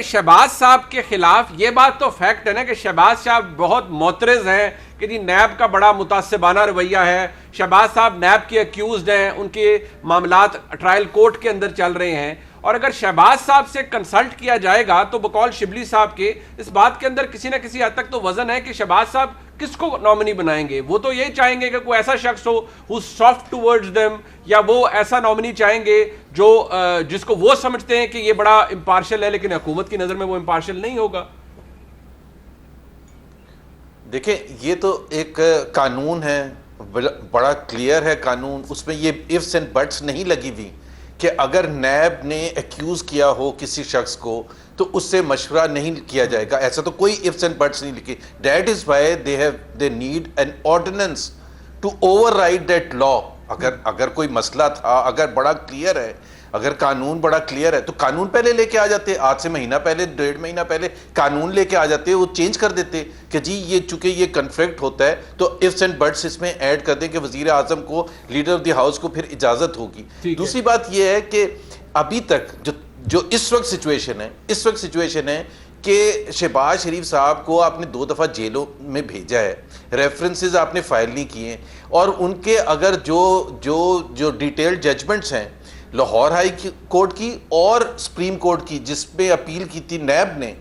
شہباز صاحب کے خلاف یہ بات تو فیکٹ ہے نا کہ شہباز صاحب بہت معترض ہیں کہ جی نیب کا بڑا متعصبانہ رویہ ہے. شہباز صاحب نیب کے اکیوزڈ ہیں, ان کے معاملات ٹرائل کورٹ کے اندر چل رہے ہیں, اور اگر شہباز صاحب سے کنسلٹ کیا جائے گا تو بقول شبلی صاحب کے اس بات کے اندر کسی نہ کسی حد تک تو وزن ہے کہ شہباز صاحب کس کو نامنی بنائیں گے. وہ تو یہ چاہیں گے کہ کوئی ایسا شخص ہو who's soft towards them, یا وہ ایسا نامنی چاہیں گے جو جس کو وہ سمجھتے ہیں کہ یہ بڑا امپارشل ہے, لیکن حکومت کی نظر میں وہ امپارشل نہیں ہوگا. دیکھیں یہ تو ایک قانون ہے, بڑا کلیئر ہے قانون, اس میں یہ ifs and buts نہیں لگی ہوئی کہ اگر نیب نے ایکیوز کیا ہو کسی شخص کو تو اس سے مشورہ نہیں کیا جائے گا. ایسا تو کوئی ifs and buts نہیں لکھی. That is why they need an ordinance to override that law. اگر کوئی مسئلہ تھا, اگر بڑا کلیئر ہے, اگر قانون بڑا کلیئر ہے تو قانون پہلے لے کے آ جاتے, آج سے مہینہ پہلے 1.5 مہینہ پہلے قانون لے کے آ جاتے, وہ چینج کر دیتے کہ جی یہ چونکہ یہ کنفلکٹ ہوتا ہے تو ifs and buts اس میں ایڈ کر دیں کہ وزیر اعظم کو, لیڈر آف دی ہاؤس کو پھر اجازت ہوگی. دوسری بات یہ ہے کہ ابھی تک جو اس وقت سچویشن ہے کہ شہباز شریف صاحب کو آپ نے 2 دفعہ جیلوں میں بھیجا ہے, ریفرنسز آپ نے فائل نہیں کیے, اور ان کے اگر جو ڈیٹیلڈ ججمنٹس ہیں لاہور ہائی کورٹ کی اور سپریم کورٹ کی, جس پہ اپیل کی تھی نیب نے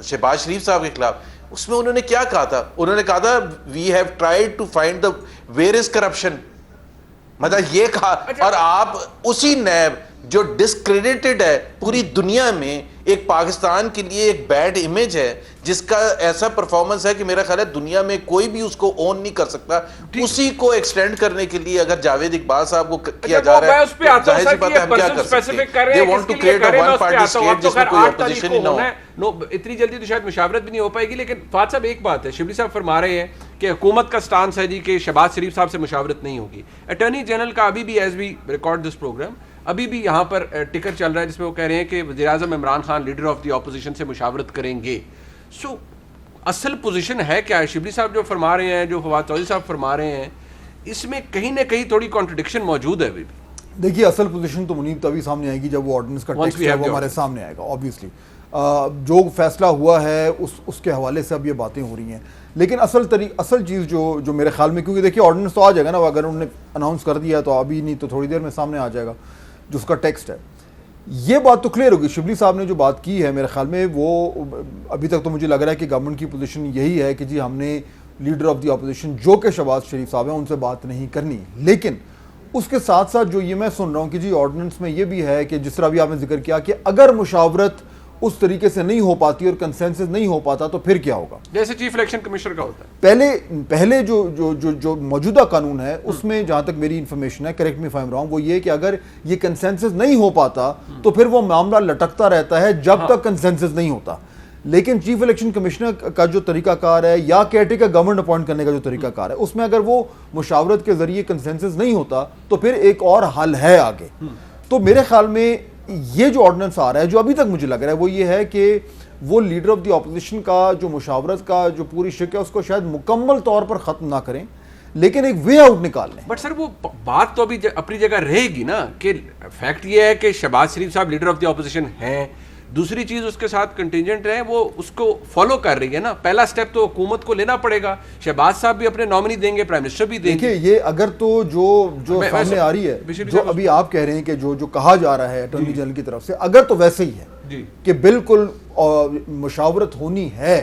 شہباز شریف صاحب کے خلاف, اس میں انہوں نے کیا کہا تھا؟ انہوں نے کہا تھا we have tried to find the where is corruption, مطلب یہ کہا. اور آپ اسی نیب جو ڈسکریڈیٹڈ ہے پوری دنیا میں, ایک پاکستان کے لیے ایک بیڈ امیج ہے, جس کا ایسا پرفارمنس ہے کہ میرا خیال ہے دنیا میں کوئی بھی اس کو اون نہیں کر سکتا, اسی کو ایکسٹینڈ کرنے کے لیے اگر جاوید اقبال صاحب کو کیا جا رہا ہے تو ظاہر سی بات ہے ہم کیا کر سکتے ہیں. They want to create a one party state جس میں کوئی اپوزیشن ہی نہ ہو. اتنی جلدی تو شاید مشاورت بھی نہیں ہو پائے گی. لیکن فہد صاحب ایک بات ہے, شبلی صاحب فرما رہے ہیں کہ حکومت کا سٹانس ہے جی کہ شہباز شریف صاحب سے مشاورت نہیں ہوگی. اٹارنی جنرل کا ابھی بھی, as we record this programme, ابھی بھی یہاں پر ٹکر چل رہا ہے جس میں وہ کہہ رہے ہیں کہ وزیر اعظم Imran Khan leader of the opposition سے مشاورت کریں گے. سو اصل پوزیشن ہے کیا ہے؟ شبلی صاحب جو فرما رہے ہیں, جو فواد چودھری صاحب فرما رہے ہیں, اس میں کہیں نہ کہیں تھوڑی کانٹرڈکشن موجود ہے. ابھی دیکھیے اصل پوزیشن تو منیب تبھی سامنے آئے گی جب وہ آرڈیننس کا ٹیکسٹ ہے وہ ہمارے سامنے آئے گا. آبویسلی جو فیصلہ ہوا ہے اس کے حوالے سے اب یہ باتیں ہو رہی ہیں, لیکن اصل چیز جو میرے خیال میں, کیونکہ دیکھیے آرڈیننس تو آ جائے گا نا, اگر انہوں نے اناؤنس کر دیا تو ابھی نہیں تو تھوڑی دیر میں سامنے آ جائے گا جو اس کا ٹیکسٹ ہے. یہ بات تو کلیئر ہوگی. شبلی صاحب نے جو بات کی ہے میرے خیال میں وہ ابھی تک تو مجھے لگ رہا ہے کہ گورنمنٹ کی پوزیشن یہی ہے کہ جی ہم نے لیڈر آف دی اپوزیشن جو کہ شہباز شریف صاحب ہیں ان سے بات نہیں کرنی. لیکن اس کے ساتھ ساتھ جو یہ میں سن رہا ہوں کہ جی آرڈیننس میں یہ بھی ہے کہ جس طرح بھی آپ نے ذکر کیا کہ اگر مشاورت اس طریقے سے نہیں ہو پاتی اور کنسنسس نہیں ہو پاتا تو پھر کیا ہوگا, جیسے چیف الیکشن کمشنر کا ہوتا ہے. پہلے جو موجودہ قانون ہے اس میں جہاں تک میری انفارمیشن ہے, correct me if I am wrong, وہ یہ کہ اگر یہ کنسنسس نہیں ہو پاتا تو پھر وہ معاملہ لٹکتا رہتا ہے جب تک کنسنسس نہیں ہوتا. لیکن چیف الیکشن کمشنر کا جو طریقہ کار ہے یا کیئرٹیکر گورنمنٹ اپوائنٹ کرنے کا جو طریقہ کار ہے, اس میں اگر وہ مشاورت کے ذریعے کنسنسس نہیں ہوتا تو پھر ایک اور حل ہے آگے. تو میرے خیال میں یہ جو آرڈیننس آ رہا ہے جو ابھی تک مجھے لگ رہا ہے وہ یہ ہے کہ وہ لیڈر آف دی اپوزیشن کا جو مشاورت کا جو پوری شک ہے اس کو شاید مکمل طور پر ختم نہ کریں, لیکن ایک وے آؤٹ نکال لیں. بٹ سر وہ بات تو ابھی اپنی جگہ رہے گی نا, کہ فیکٹ یہ ہے کہ شہباز شریف صاحب لیڈر آف دی اپوزیشن ہیں. دوسری چیز اس کے ساتھ کنٹینجنٹ ہے, وہ اس کو فالو کر رہی ہے نا. پہلا سٹیپ تو حکومت کو لینا پڑے گا. شہباز صاحب بھی اپنے نامنی دیں گے, پرائم منسٹر بھی دیں گے. دیکھیں یہ اگر تو جو سامنے آ رہی ہے, جو ابھی آپ کہہ رہے ہیں کہ جو کہا جا رہا ہے اٹارنی جنرل کی طرف سے, اگر تو ویسے ہی ہے کہ بالکل مشاورت ہونی ہے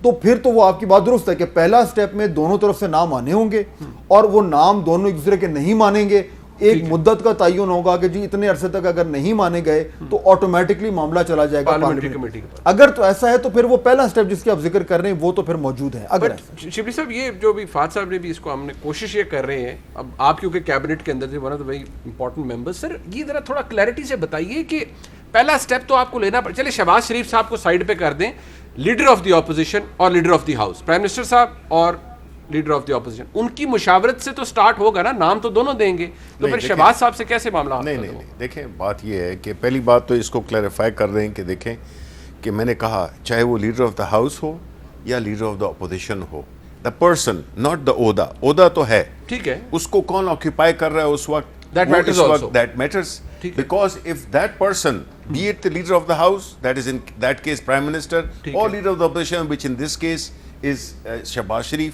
تو پھر تو وہ آپ کی بات درست ہے کہ پہلا سٹیپ میں دونوں طرف سے نام آنے ہوں گے, اور وہ نام دونوں ایک دوسرے کے نہیں مانیں گے. ایک مدت کا تعین ہوگا کہ جی اتنے عرصے تک اگر نہیں مانے گئے تو آٹومیٹکلی معاملہ چلا جائے گا پارلیمنٹری کمیٹی کے پاس. اگر تو ایسا ہے تو پھر وہ پہلا سٹیپ جس کی آپ ذکر کر رہے ہیں وہ تو پھر موجود ہے. اگر شبلی صاحب یہ جو بھی فہد صاحب نے بھی اس کو ہم نے کوشش یہ کر رہے ہیں, اب آپ کیونکہ کیبنٹ کے اندر سے one of the very important member, sir یہ ذرا تھوڑا کلیئرٹی سے بتائیے کہ پہلا سٹیپ تو آپ کو لینا پڑے. چلے شہباز شریف صاحب کو سائڈ پہ کر دیں, لیڈر آف دی اپوزیشن اور leader of the house, prime minister صاحب اور لیڈر آف دی اپوزیشن, ان کی مشاورت سے تو سٹارٹ ہوگا نا, نام تو دونوں دیں گے, تو پھر شہباز صاحب سے کیسے معاملہ؟ نہیں, دیکھیں بات یہ ہے کہ پہلی بات تو اس کو کلیریفائی کر دیں کہ دیکھیں کہ میں نے کہا چاہے وہ لیڈر آف دا ہاؤس ہو یا leader of the opposition who, the person not the عہدہ تو ہے, ٹھیک ہے, اس کو کون آکوپائی کر رہا ہے اس وقت, that matters. That matters. Because if that person, be it the leader of the house, that is in that case prime minister, or leader of the opposition, which in this case is Shehbaz Sharif,